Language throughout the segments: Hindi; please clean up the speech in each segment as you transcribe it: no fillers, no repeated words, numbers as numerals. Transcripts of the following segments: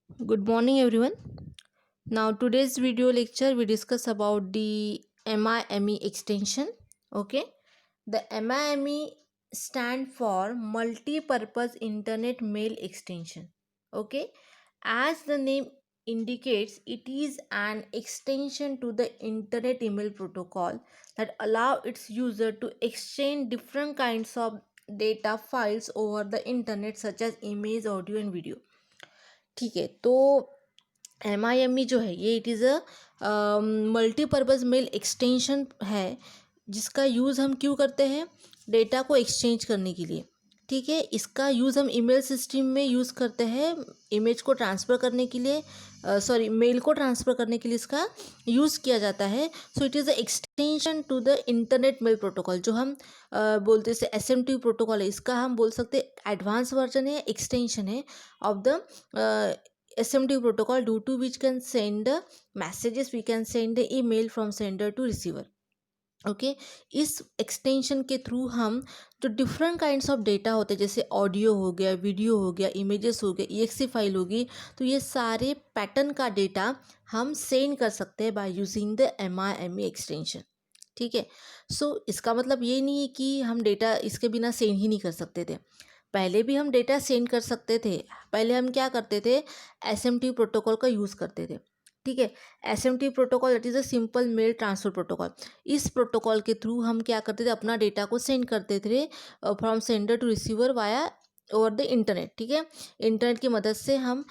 Good morning everyone. Now today's video lecture we discuss about the MIME extension. Okay. The MIME stand for multi-purpose internet mail extension. Okay. As the name indicates, it is an extension to the internet email protocol that allow its user to exchange different kinds of data files over the internet such as image, audio and video. ठीक है, तो MIME जो है ये it is a multipurpose mail extension है जिसका यूज़ हम क्यों करते हैं? डेटा को एक्सचेंज करने के लिए। ठीक है, इसका यूज़ हम ईमेल सिस्टम में यूज़ करते हैं इमेज को ट्रांसफ़र करने के लिए, मेल को ट्रांसफ़र करने के लिए इसका यूज़ किया जाता है। So it is a extension to the internet mail protocol जो हम बोलते हैं SMTP प्रोटोकॉल है, इसका हम बोल सकते हैं एडवांस वर्जन है, एक्सटेंशन है of the SMTP protocol, due to which can send messages, we can send email from sender to receiver. Okay इस एक्सटेंशन के थ्रू हम जो डिफरेंट काइंड्स ऑफ डेटा होते हैं जैसे ऑडियो हो गया, वीडियो हो गया, इमेजेस हो गए, EXE फाइल होगी, तो ये सारे पैटर्न का डेटा हम सेंड कर सकते हैं by using the MIME extension. ठीक है, सो इसका मतलब ये नहीं है कि हम डेटा इसके बिना सेंड ही नहीं कर सकते थे। पहले भी हम डेटा सेंड कर सकते थे। पहले हम क्या करते थे? SMTP प्रोटोकॉल का यूज़ करते थे। ठीक है, SMTP protocol that is a simple mail transfer protocol. इस प्रोटोकॉल के थ्रू हम क्या करते थे? अपना डेटा को सेंड करते थे from sender to receiver via over the internet. ठीक है, इंटरनेट की मदद से हम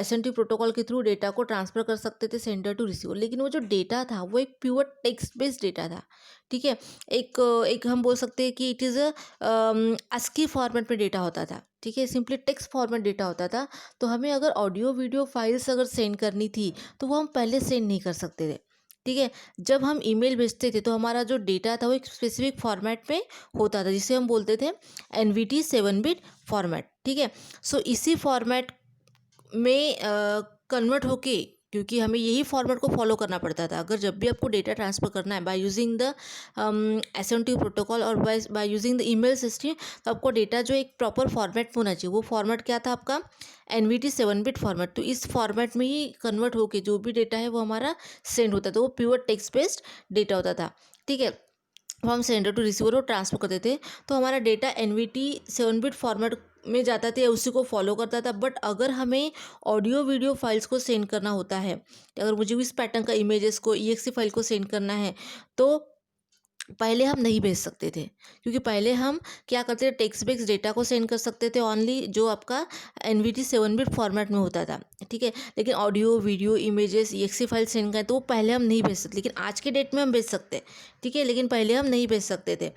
SMTP प्रोटोकॉल के थ्रू डेटा को ट्रांसफ़र कर सकते थे सेंडर टू रिसीवर। लेकिन वो जो डेटा था वो एक प्योर टेक्स्ट बेस्ड डेटा था। ठीक है, एक हम बोल सकते हैं कि इट इज़ ASCII फॉर्मेट में डेटा होता था। ठीक है, सिंपली टेक्स्ट फॉर्मेट डेटा होता था। तो हमें अगर ऑडियो वीडियो फाइल्स अगर सेंड करनी थी तो वो हम पहले सेंड नहीं कर सकते थे। ठीक है, जब हम ईमेल भेजते थे तो हमारा जो डेटा था वो एक स्पेसिफिक फॉर्मेट में होता था जिसे हम बोलते थे NVT 7-bit फॉर्मेट। ठीक है, सो इसी फॉर्मेट में कन्वर्ट होके, क्योंकि हमें यही फॉर्मेट को फॉलो करना पड़ता था अगर जब भी आपको डेटा ट्रांसफ़र करना है by using the SMTP protocol और by using the email system, तो आपको डेटा जो एक प्रॉपर फॉर्मेट में होना चाहिए। वो फॉर्मेट क्या था आपका? NVT 7-bit format. तो इस फॉर्मेट में ही कन्वर्ट होके जो भी डेटा है वो हमारा सेंड होता था। वो प्योर टेक्स्ट बेस्ड डेटा होता था। ठीक है, वो हम सेंडर टू रिसीवर को ट्रांसफ़र करते थे तो हमारा डेटा NVT 7-bit फॉर्मेट में जाता था या उसी को फॉलो करता था। बट अगर हमें ऑडियो वीडियो फाइल्स को सेंड करना होता है, अगर मुझे इस पैटर्न का इमेजेस को EXE फाइल को सेंड करना है तो पहले हम नहीं भेज सकते थे, क्योंकि पहले हम क्या करते थे? टेक्स्ट बेस्ड डेटा को सेंड कर सकते थे ओनली जो आपका NVT 7-bit फॉर्मेट में होता था। ठीक है, लेकिन audio video images EXE file send करें तो वो पहले हम नहीं भेज सकते। लेकिन आज के डेट में हम भेज सकते हैं। ठीक है, लेकिन पहले हम नहीं भेज सकते थे।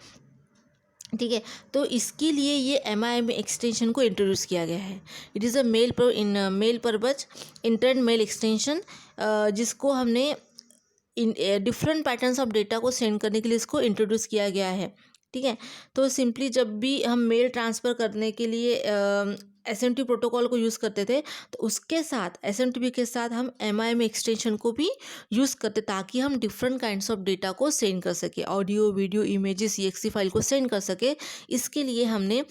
ठीक है, तो इसके लिए ये MIME एक्सटेंशन को इंट्रोड्यूस किया गया है। It is a mail purpose internet mail extension, जिसको हमने in different patterns of data को सेंड करने के लिए इसको इंट्रोड्यूस किया गया है। ठीक है, तो सिंपली जब भी हम मेल ट्रांसफ़र करने के लिए SMTP प्रोटोकॉल को यूज़ करते थे तो उसके साथ SMTP के साथ हम MIME एक्सटेंशन को भी यूज़ करते ताकि हम डिफरेंट काइंड्स ऑफ डेटा को सेंड कर सके, audio video images EXE file को सेंड कर सके। इसके लिए हमने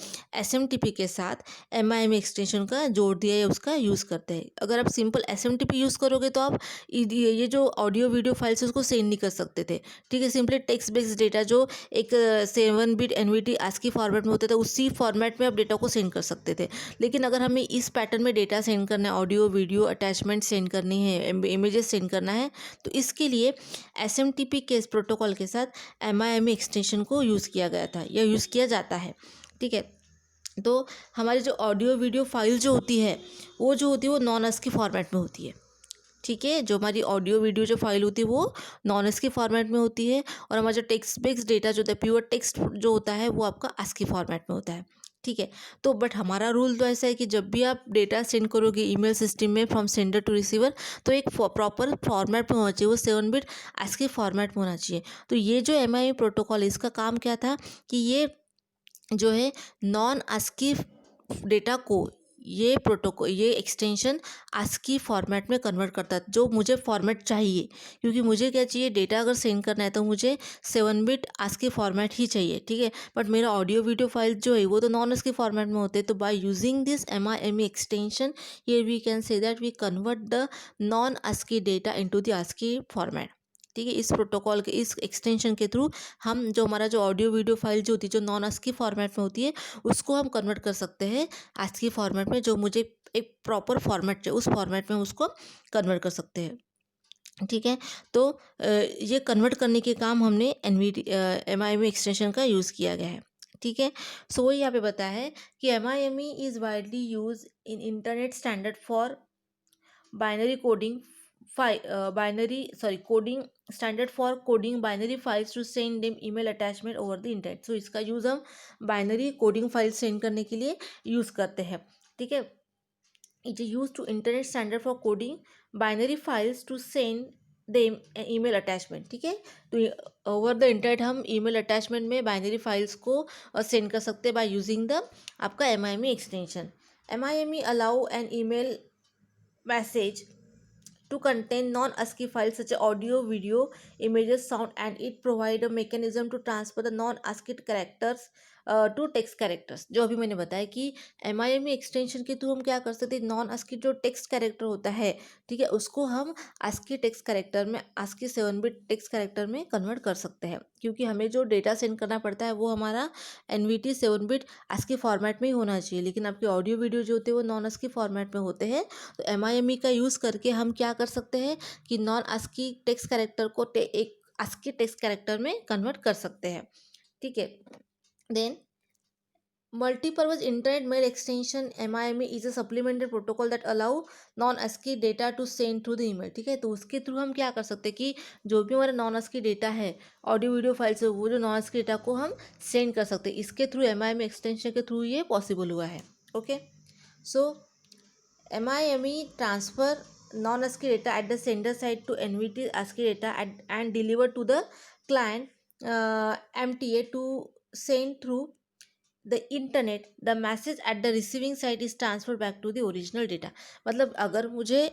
SMTP के साथ MIME एक्सटेंशन का जोड़ दिया है, उसका यूज़ करते हैं। अगर आप सिंपल SMTP यूज़ करोगे तो आप ये जो ऑडियो वीडियो फाइल्स है उसको सेंड नहीं कर सकते थे। ठीक है, सिंपली टेक्स्ट बेस्ड डेटा जो एक 7-bit NVT ASCII फॉर्मेट में होता था उसी फॉर्मेट में आप डेटा को सेंड कर सकते थे। लेकिन अगर हमें इस पैटर्न में डेटा सेंड करना है, ऑडियो वीडियो अटैचमेंट सेंड करनी है, इमेजेस सेंड करना है, तो इसके लिए SMTP के इस प्रोटोकॉल के साथ MIME एक्सटेंशन को यूज़ किया गया था या यूज़ किया जाता है। ठीक है, तो हमारी जो ऑडियो वीडियो फाइल जो होती है वो नॉन ASCII फॉर्मेट में होती है। ठीक है, जो हमारी ऑडियो वीडियो जो फाइल होती है वो नॉन ASCII फॉर्मेट में होती है और हमारा जो टेक्स्ट बेस्ड डेटा जो होता है, प्योर टेक्स्ट जो होता है वो आपका ASCII फॉर्मेट में होता है। ठीक है, तो बट हमारा रूल तो ऐसा है कि जब भी आप डेटा सेंड करोगे ईमेल सिस्टम में फ्रॉम सेंडर टू रिसीवर तो एक प्रॉपर फॉर्मेट में होना चाहिए, वो 7-bit ASCII फॉर्मेट में होना चाहिए। तो ये जो MIME प्रोटोकॉल है इसका काम क्या था कि ये जो है नॉन ASCII डेटा को ये प्रोटोकॉल, ये एक्सटेंशन आस्की फॉर्मेट में कन्वर्ट करता है, जो मुझे फॉर्मेट चाहिए। क्योंकि मुझे क्या चाहिए, डेटा अगर सेंड करना है तो मुझे 7 बिट आस्की फॉर्मेट ही चाहिए, ठीक है। बट मेरा ऑडियो वीडियो फाइल जो है वो तो नॉन आस्की फॉर्मेट में होते हैं। तो by using this MIME extension, here we can say that we convert the non ASCII data into the ASCII format, ठीक है। इस प्रोटोकॉल के, इस एक्सटेंशन के थ्रू हम जो हमारा जो ऑडियो वीडियो फाइल जो होती है, जो नॉन आस्की फॉर्मेट में होती है, उसको हम कन्वर्ट कर सकते हैं आस्की फॉर्मेट में, जो मुझे एक प्रॉपर फॉर्मेट चाहिए उस फॉर्मेट में उसको कन्वर्ट कर सकते हैं, ठीक है। तो ये कन्वर्ट करने के काम हमने MIME एक्सटेंशन का यूज़ किया गया है, ठीक है। सो वही यहाँ पे बताया है कि MIME is widely use in internet standard for binary coding coding standard for coding binary files to send them email attachment over the internet। so इसका यूज़ हम बाइनरी कोडिंग फाइल सेंड करने के लिए यूज़ करते हैं, ठीक है। It is use to internet standard for coding binary files to send the email attachment, ठीक है। तो ओवर द इंटरनेट हम ईमेल अटैचमेंट में बाइनरी फाइल्स को सेंड कर सकते हैं बाय यूजिंग द आपका MIME extension. MIME allow an email message to contain non-ASCII files such as audio, video, images, sound, and it provide a mechanism to transfer the non-ASCII characters to text characters. जो अभी मैंने बताया कि MIME एक्सटेंशन के थ्रू हम क्या कर सकते हैं, नॉन ASCII जो टेक्स्ट कैरेक्टर होता है, ठीक है, उसको हम ASCII टेक्स्ट कैरेक्टर में, ASCII 7 बिट टेक्स्ट कैरेक्टर में कन्वर्ट कर सकते हैं। क्योंकि हमें जो डेटा सेंड करना पड़ता है वो हमारा NVT 7 बिट ASCII फॉर्मेट में ही होना चाहिए, लेकिन आपके ऑडियो वीडियो जो होते हैं वो नॉन ASCII फॉर्मेट में होते हैं। तो MIME का यूज़ करके हम क्या कर सकते हैं कि नॉन ASCII टेक्स्ट कैरेक्टर को एक ASCII टेक्स्ट कैरेक्टर में कन्वर्ट कर सकते हैं, ठीक है। Then multi-purpose internet mail extension MIME is a supplemental protocol that allow non-ASCII data to send through the email, ठीक है। तो उसके थ्रू हम क्या कर सकते हैं कि जो भी हमारा नॉन ASCII डेटा है, ऑडियो वीडियो फाइल से, वो जो नॉन ASCII डेटा को हम सेंड कर सकते हैं। इसके थ्रू MIME एक्सटेंशन के थ्रू ये पॉसिबल हुआ है, okay. So MIME transfer non-ASCII data at the sender side to NVT ASCII data and deliver to the client MTA to send through the internet the message at the receiving side is transferred back to the original data। मतलब अगर मुझे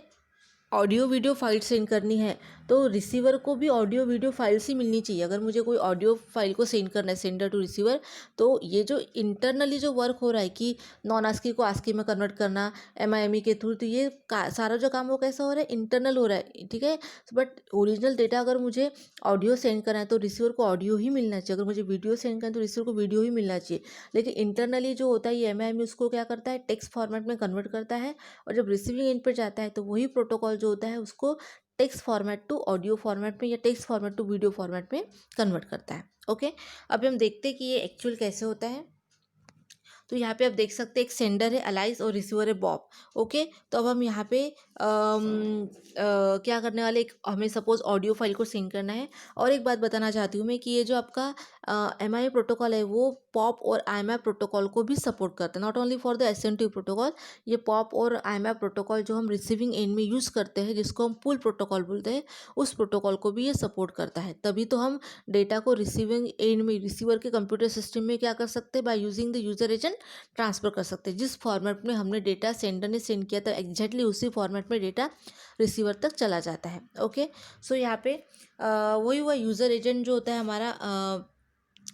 ऑडियो वीडियो फाइल सेंड करनी है तो रिसीवर को भी ऑडियो वीडियो फाइल्स ही मिलनी चाहिए। अगर मुझे कोई ऑडियो फाइल को सेंड करना है सेंडर टू रिसीवर, तो ये जो इंटरनली जो वर्क हो रहा है कि नॉन ASCII को ASCII में कन्वर्ट करना MIME के थ्रू, तो ये सारा जो काम वो कैसा हो रहा है, इंटरनल हो रहा है, ठीक है। बट ओरिजिनल डेटा अगर मुझे ऑडियो सेंड करना है तो रिसीवर को ऑडियो ही मिलना चाहिए, अगर मुझे वीडियो सेंड करना है तो रिसीवर को वीडियो ही मिलना चाहिए। लेकिन इंटरनली जो होता है ये MIME उसको क्या करता है, टेक्स्ट फॉर्मेट में कन्वर्ट करता है, और जब रिसीविंग एंड पर जाता है तो वही प्रोटोकॉल जो होता है उसको text format to audio format में या text format to video format में कन्वर्ट करता है, ओके। अब हम देखते हैं कि ये एक्चुअल कैसे होता है। तो यहाँ पे आप देख सकते हैं एक सेंडर है अलाइस और रिसीवर है बॉब, ओके। तो अब हम यहाँ पे क्या करने वाले, एक हमें सपोज ऑडियो फाइल को सेंड करना है। और एक बात बताना चाहती हूँ मैं कि ये जो आपका MIME प्रोटोकॉल है वो पॉप और IMAP प्रोटोकॉल को भी सपोर्ट करता है, not only for the SMTP protocol. ये पॉप और IMAP प्रोटोकॉल जो हम रिसीविंग एंड में यूज़ करते हैं, जिसको हम पुल प्रोटोकॉल बोलते हैं, उस प्रोटोकॉल को भी ये सपोर्ट करता है। तभी तो हम डेटा को रिसीविंग एंड में, रिसीवर के कंप्यूटर सिस्टम में क्या कर सकते हैं, by using the user agent transfer कर सकते हैं। जिस फॉर्मेट में हमने डेटा सेंडर ने सेंड किया था एग्जैक्टली उसी फॉर्मेट में डेटा रिसीवर तक चला जाता है, ओके। सो यहाँ पे वही हुआ, यूज़र एजेंट जो होता है हमारा,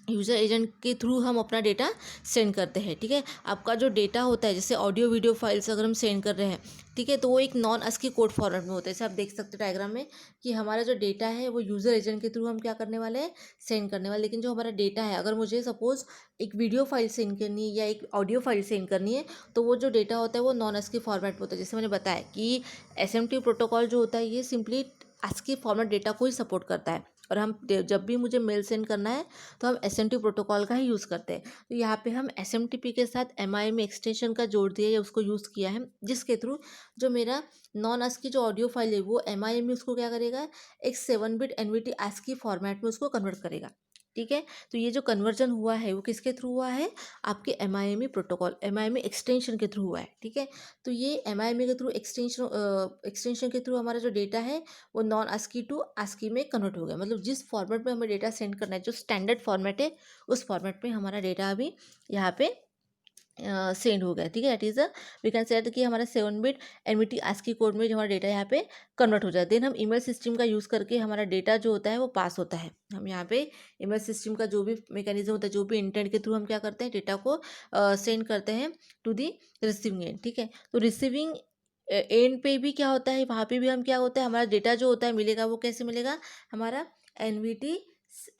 यूज़र एजेंट के थ्रू हम अपना डेटा सेंड करते हैं, ठीक है। आपका जो डेटा होता है, जैसे ऑडियो वीडियो फाइल्स अगर हम सेंड कर रहे हैं, ठीक है, तो वो एक नॉन ASCII कोड फॉर्मेट में होता है। जैसे आप देख सकते हैं डायग्राम में कि हमारा जो डेटा है वो यूज़र एजेंट के थ्रू हम क्या करने वाले हैं, सेंड करने वाले। लेकिन जो हमारा डेटा है, अगर मुझे सपोज एक वीडियो फाइल सेंड करनी है या एक ऑडियो फाइल सेंड करनी है, तो वो जो डेटा होता है वो नॉन ASCII फॉर्मेट में होता है। जैसे मैंने बताया कि SMTP प्रोटोकॉल जो होता है ये सिंपली ASCII फॉर्मेट डेटा को ही सपोर्ट करता है, और हम जब भी मुझे मेल सेंड करना है तो हम SMTP प्रोटोकॉल का ही यूज़ करते हैं। तो यहाँ पे हम SMTP के साथ MIME एक्सटेंशन का जोड़ दिया या उसको यूज़ किया है, जिसके थ्रू जो मेरा नॉन ASCII जो ऑडियो फाइल है वो MIME उसको क्या करेगा, एक 7 बिट NVT ASCII फॉर्मेट में उसको कन्वर्ट करेगा, ठीक है। तो ये जो कन्वर्जन हुआ है वो किसके थ्रू हुआ है, आपके MIME प्रोटोकॉल, MIME एक्सटेंशन के थ्रू हुआ है, ठीक है। तो ये MIME के थ्रू एक्सटेंशन के थ्रू हमारा जो डेटा है वो नॉन ASCII टू ASCII में कन्वर्ट हो गया। मतलब जिस फॉर्मेट में हमें डेटा सेंड करना है, जो स्टैंडर्ड फॉर्मेट है, उस फॉर्मेट में हमारा डेटा अभी यहाँ पे सेंड हो गया, ठीक है। दैट इज़ वी कैन से कि हमारा 7 बिट एनवीटी आस्की कोड में जो हमारा डेटा यहाँ पे कन्वर्ट हो जाता है। देन हम ईमेल सिस्टम का यूज़ करके हमारा डेटा जो होता है वो पास होता है। हम यहाँ पे ईमेल सिस्टम का जो भी मैकेनिज्म होता है, जो भी इंटरनेट के थ्रू हम क्या करते हैं, डेटा को सेंड करते हैं टू दी रिसीविंग एंड, ठीक है। तो रिसीविंग एंड पे भी क्या होता है, वहाँ पे भी हम क्या होता है, हमारा डेटा जो होता है मिलेगा, वो कैसे मिलेगा, हमारा एनवीटी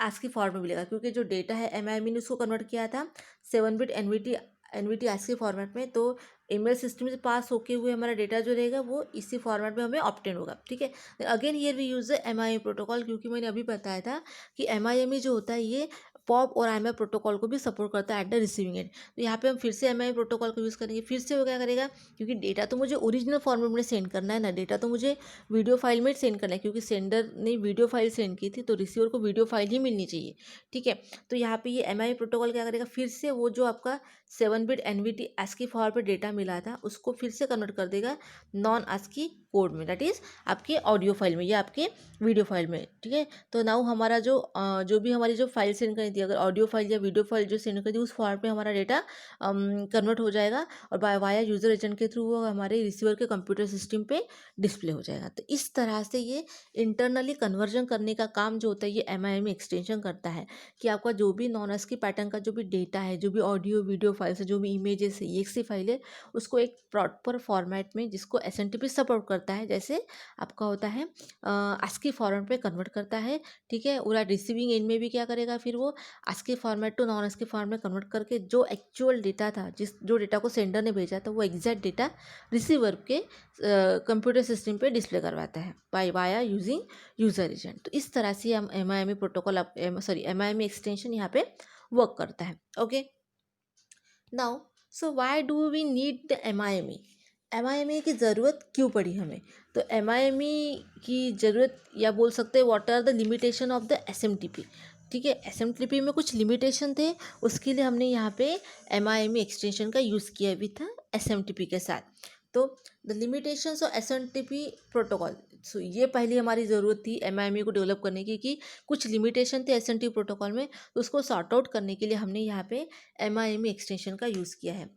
आस्की फॉर्म में मिलेगा, क्योंकि जो डेटा है एमआईएमई ने उसको कन्वर्ट किया था 7 बिट एनवीटी आस्की फॉर्मेट में। तो ईमेल सिस्टम से पास होके हुए हमारा डेटा जो रहेगा वो इसी फॉर्मेट में हमें ऑब्टेन होगा, ठीक है। Again here we use the MIME protocol, क्योंकि मैंने अभी बताया था कि एमआईएमई जो होता है ये पॉप और आईएमआई प्रोटोकॉल को भी सपोर्ट करता है एट द रिसीविंग एंड। तो यहाँ पे हम फिर से एमआईएमई प्रोटोकॉल को यूज़ करेंगे। फिर से वो क्या करेगा, क्योंकि डेटा तो मुझे ओरिजिनल फॉर्मेट में सेंड करना है ना, डेटा तो मुझे वीडियो फाइल में सेंड करना है, क्योंकि सेंडर ने वीडियो फाइल सेंड की थी तो रिसीवर को वीडियो फाइल ही मिलनी चाहिए, ठीक है। तो यहाँ पे ये एमआईएमई प्रोटोकॉल क्या करेगा, फिर से वो जो आपका 7 बिट एनवीटी आस्की फॉर्मेट पे डेटा मिला था उसको फिर से कन्वर्ट कर देगा नॉन आस्की कोड में, दैट इज़ आपके ऑडियो फाइल में या आपके वीडियो फाइल में, ठीक है। तो नाउ हमारा जो भी हमारी जो फाइल सेंड करनी थी, अगर ऑडियो फाइल या वीडियो फाइल जो सेंड करनी थी, उस फॉर्मेट में हमारा डेटा कन्वर्ट हो जाएगा और बाय वाया यूज़र एजेंट के थ्रू वो हमारे रिसीवर के कंप्यूटर सिस्टम पे डिस्प्ले हो जाएगा। तो इस तरह से ये इंटरनली कन्वर्जन करने का काम जो होता है ये एमआईएमई एक्सटेंशन करता है, कि आपका जो भी नॉन आस्की पैटर्न का जो भी डेटा है, जो भी ऑडियो वीडियो फाइल्स है, जो भी इमेजेस है, एक्सी फाइल है, उसको एक प्रॉपर फॉर्मेट में जिसको एसएनटीपी सपोर्ट करता है, जैसे आपका होता है आस्की फॉर्मेट पे कन्वर्ट करता है, ठीक है। और रिसीविंग एंड में भी क्या करेगा, फिर वो ASCII format to non ASCII format में कन्वर्ट करके जो एक्चुअल डेटा था, जो डेटा को सेंडर ने भेजा था, वो एग्जैक्ट डेटा रिसीवर के कंप्यूटर सिस्टम पे डिस्प्ले करवाता है by via using user agent. तो इस तरह से हम एमआईएमई प्रोटोकॉल एमआईएमई एक्सटेंशन यहाँ पे वर्क करता है, okay. Now so why do we need the MIME, MIME की ज़रूरत क्यों पड़ी हमें। तो एमआईएमई की ज़रूरत, या बोल सकते हैं what are the limitation of the SMTP, ठीक है। एसएमटीपी में कुछ लिमिटेशन थे, उसके लिए हमने यहाँ पे एमआईएमई एक्सटेंशन का यूज़ किया विथ एसएमटीपी के साथ। तो the limitations of SMTP protocol, so ये पहली हमारी ज़रूरत थी एमआईएमई को डेवलप करने की, कि कुछ लिमिटेशन थे एसएमटीपी प्रोटोकॉल में, तो उसको सॉर्ट आउट करने के लिए हमने यहाँ पे एमआईएमई एक्सटेंशन का यूज़ किया है।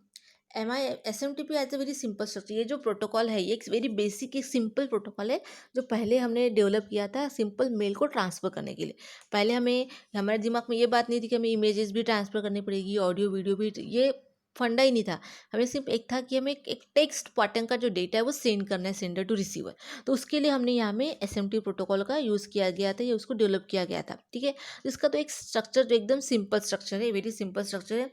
SMTP as a very simple structure, ये जो प्रोटोकॉल है ये एक वेरी बेसिक एक सिंपल प्रोटोकॉल है, जो पहले हमने डेवलप किया था सिंपल मेल को ट्रांसफ़र करने के लिए। पहले हमारे दिमाग में ये बात नहीं थी कि हमें इमेजेस भी ट्रांसफ़र करनी पड़ेगी, ऑडियो वीडियो भी, ये फंडा ही नहीं था। हमें सिर्फ एक था कि हमें एक टेक्स्ट पैटर्न का जो डेटा है वो सेंड करना है सेंडर टू रिसीवर। तो उसके लिए हमने यहाँ में एसएमटी प्रोटोकॉल का यूज़ किया गया था, या उसको डेवलप किया गया था, ठीक है। इसका तो एक स्ट्रक्चर जो एकदम सिंपल स्ट्रक्चर है, वेरी सिंपल स्ट्रक्चर है।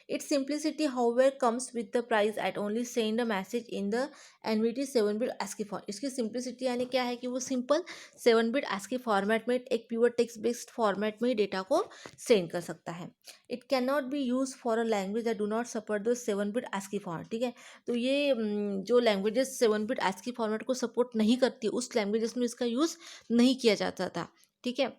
Its simplicity, however, comes with the price at only send a message in the NVT 7-bit ASCII form. इसकी सिंप्लिसिटी यानी क्या है कि वो सिंपल 7-bit ASCII फॉर्मेट में, एक प्योर टेक्स्ट बेस्ड फॉर्मेट में डेटा को सेंड कर सकता है। It can not be use for a language that do not support the 7-bit ASCII format, ठीक है। तो ये जो लैंग्वेजेस 7-bit ASCII फॉर्मेट को सपोर्ट नहीं करती, उस लैंग्वेजेस में इसका यूज़ नहीं किया जाता था, ठीक है।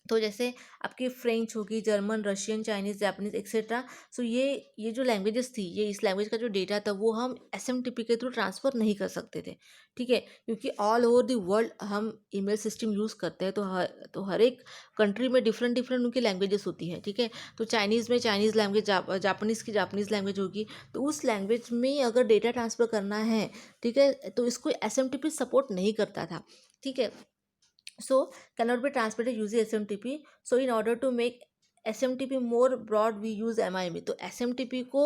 तो जैसे आपकी फ्रेंच होगी, German, Russian, Chinese, Japanese etcetera. So ये जो लैंग्वेजेस थी, ये इस लैंग्वेज का जो डेटा था वो हम एसएमटीपी के थ्रू ट्रांसफ़र नहीं कर सकते थे, ठीक है। क्योंकि ऑल ओवर द वर्ल्ड हम ईमेल सिस्टम यूज़ करते हैं, तो हर एक कंट्री में डिफरेंट डिफरेंट उनकी लैंग्वेजेस होती है, ठीक है। तो चाइनीज़ में चाइनीज़ लैंग्वेज, जापानीज़ की जापानीज़ लैंग्वेज होगी। तो उस लैंग्वेज में अगर डेटा ट्रांसफ़र करना है, ठीक है, तो इसको एसएमटीपी सपोर्ट नहीं करता था, ठीक है। So cannot be transmitted using SMTP. So in order to make SMTP more broad, we use MIME. तो SMTP को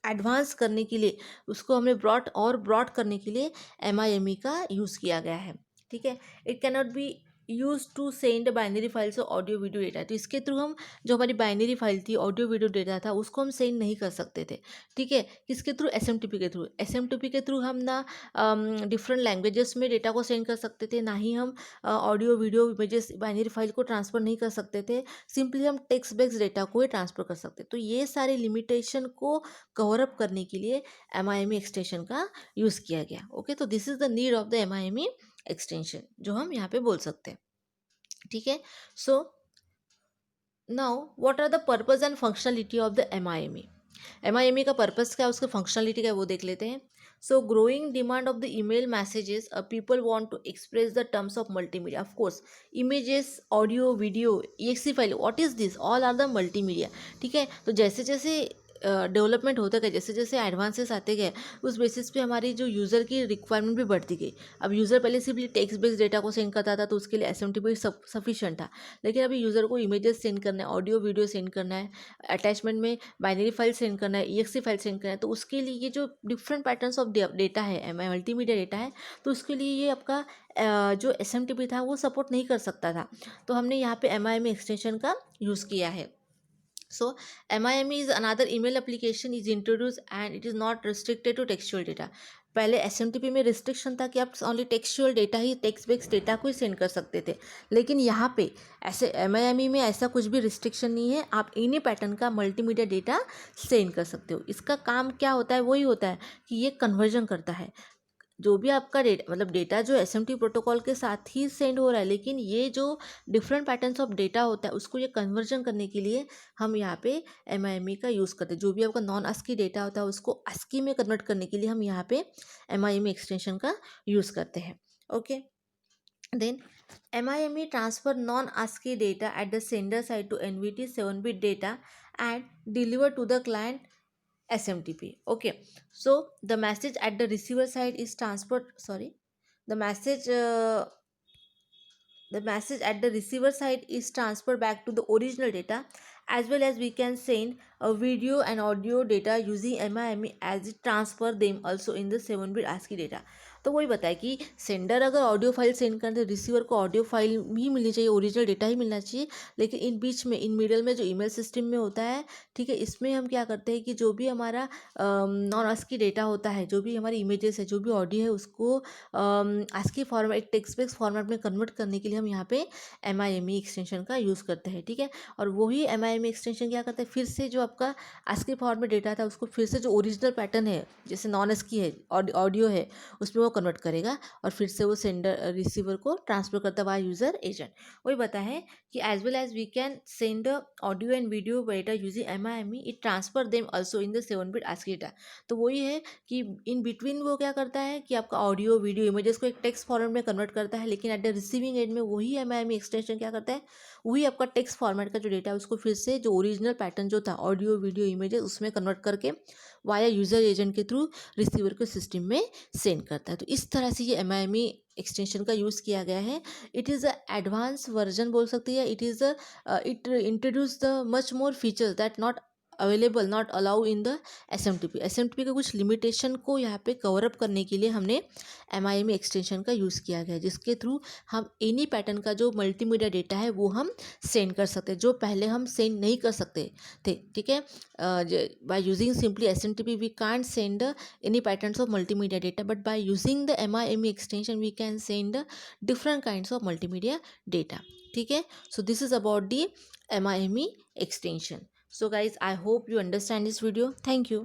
एडवांस करने के लिए, उसको हमने ब्रॉड करने के लिए MIME का यूज़ किया गया है, ठीक है। It cannot be use to send binary files audio video data. तो इसके थ्रू हम जो हमारी बाइनरी फाइल थी, ऑडियो वीडियो डेटा था, उसको हम सेंड नहीं कर सकते थे, ठीक है। किसके थ्रू, एसएमटीपी के थ्रू। एसएमटीपी के थ्रू हम ना डिफरेंट लैंग्वेजेस में डेटा को सेंड कर सकते थे, ना ही हम audio video images binary file को ट्रांसफ़र नहीं कर सकते थे। सिंपली हम टेक्स्ट बेस्ड डेटा को ही ट्रांसफ़र कर सकते। तो ये सारे लिमिटेशन को कवर अप करने के लिए एमआईएमई एक्सटेंशन का यूज़ किया गया, ओके। तो this is the need of the MIME extension, जो हम यहाँ पे बोल सकते हैं, ठीक है। So now what are the purpose and functionality of the MIME. MIME का पर्पस क्या है, उसके फंक्शनलिटी क्या है, वो देख लेते हैं। So growing demand of the email messages, people want to express the terms of multimedia. Of course images, audio, video, exe file, what is this, all are the multimedia, ठीक है। तो जैसे जैसे डेवलपमेंट होता गया, जैसे जैसे एडवांसेस आते गए उस बेसिस पे हमारी जो यूज़र की रिक्वायरमेंट भी बढ़ती गई। अब यूज़र पहले सिर्फ टेक्स्ट बेस्ड डेटा को सेंड करता था तो उसके लिए SMTP सफिशिएंट था, लेकिन अभी यूज़र को इमेजेस सेंड करना है, ऑडियो वीडियो सेंड करना है, अटैचमेंट में बाइनरी फाइल सेंड करना है, EXE फाइल सेंड करना है, तो उसके लिए ये जो डिफरेंट पैटर्न्स ऑफ डेटा है, मल्टीमीडिया डेटा है, तो उसके लिए ये आपका जो SMTP था वो सपोर्ट नहीं कर सकता था। तो हमने यहाँ पे MIME एक्सटेंशन का यूज़ किया है। So MIME is another email application is introduced and it is not restricted to textual data. पहले SMTP में रिस्ट्रिक्शन था कि आप ओनली टेक्सचुअल डेटा ही, टेक्स्ट बेस्ड डेटा को ही सेंड कर सकते थे, लेकिन यहाँ पे ऐसे MIME में ऐसा कुछ भी रिस्ट्रिक्शन नहीं है, आप इन्हीं पैटर्न का मल्टीमीडिया डेटा सेंड कर सकते हो। इसका काम क्या होता है, वही होता है कि ये कन्वर्जन करता है, जो भी आपका डेटा मतलब डेटा जो SMTP प्रोटोकॉल के साथ ही सेंड हो रहा है, लेकिन ये जो डिफरेंट पैटर्न्स ऑफ डेटा होता है उसको ये कन्वर्जन करने के लिए हम यहाँ पे MIME का यूज़ करते हैं। जो भी आपका नॉन ASCII डेटा होता है उसको ASCII में कन्वर्ट करने के लिए हम यहाँ पे MIME एक्सटेंशन का यूज़ करते हैं। Okay, then MIME transfer non-ASCII data at the sender side to NVT 7-bit data and deliver to the client SMTP. Okay, so the message at the receiver side is transferred. Sorry, the message at the receiver side is transferred back to the original data, as well as we can send a video and audio data using MIME as it transfer them also in the 7-bit ASCII data. तो वही बताया कि सेंडर अगर ऑडियो फाइल सेंड करते रिसीवर को ऑडियो फाइल भी मिलनी चाहिए, ओरिजिनल डेटा ही मिलना चाहिए, लेकिन इन बीच में इन मिडल में जो ईमेल सिस्टम में होता है, ठीक है, इसमें हम क्या करते हैं कि जो भी हमारा नॉन ASCII डेटा होता है, जो भी हमारी इमेजेस है, जो भी ऑडियो है, उसको ASCII फॉर्मेट, एक टेक्स्ट बेस्ड फॉर्मेट में कन्वर्ट करने के लिए हम यहाँ पे MIME एक्सटेंशन का यूज़ करते हैं। ठीक है, और वही MIME एक्सटेंशन क्या करता है, फिर से जो आपका ASCII फॉर्मेट डेटा था उसको फिर से जो ओरिजिनल पैटर्न है, जैसे नॉन ASCII है, ऑडियो है, उसमें वो कन्वर्ट करेगा और फिर से वो सेंडर रिसीवर को ट्रांसफर करता है यूज़र एजेंट। वही बताया है कि as well as we can send audio and video data using MIME, it transfer them also in the 7-bit ASCII data. तो वही है कि इन बिटवीन वो क्या करता है कि आपका ऑडियो वीडियो इमेजेस को एक टेक्स्ट फॉर्मेट में कन्वर्ट करता है, लेकिन एट द रिसीविंग एंड में वही MIME एक्सटेंशन क्या करता है, वही आपका टेक्स्ट फॉर्मेट का जो डेटा है उसको फिर से जो ओरिजिनल पैटर्न जो था ऑडियो वीडियो इमेजेस उसमें कन्वर्ट करके वाया यूज़र एजेंट के थ्रू रिसीवर के सिस्टम में सेंड करता है। तो इस तरह से ये MIME एक्सटेंशन का यूज़ किया गया है। It is a advance version बोल सकते हैं, it is it introduce the much more features that not available, not allow in the SMTP का कुछ लिमिटेशन को यहाँ पे कवरअप करने के लिए हमने MIME एक्सटेंशन का यूज़ किया गया है, जिसके थ्रू हम एनी पैटर्न का जो मल्टीमीडिया डेटा है वो हम सेंड कर सकते हैं, जो पहले हम सेंड नहीं कर सकते थे। ठीक है, by using simply SMTP we can't send any patterns of multimedia data, but by using the MIME extension we can send different kinds of multimedia data. ठीक है, so this is about the MIME extension. So guys, I hope you understand this video. Thank you.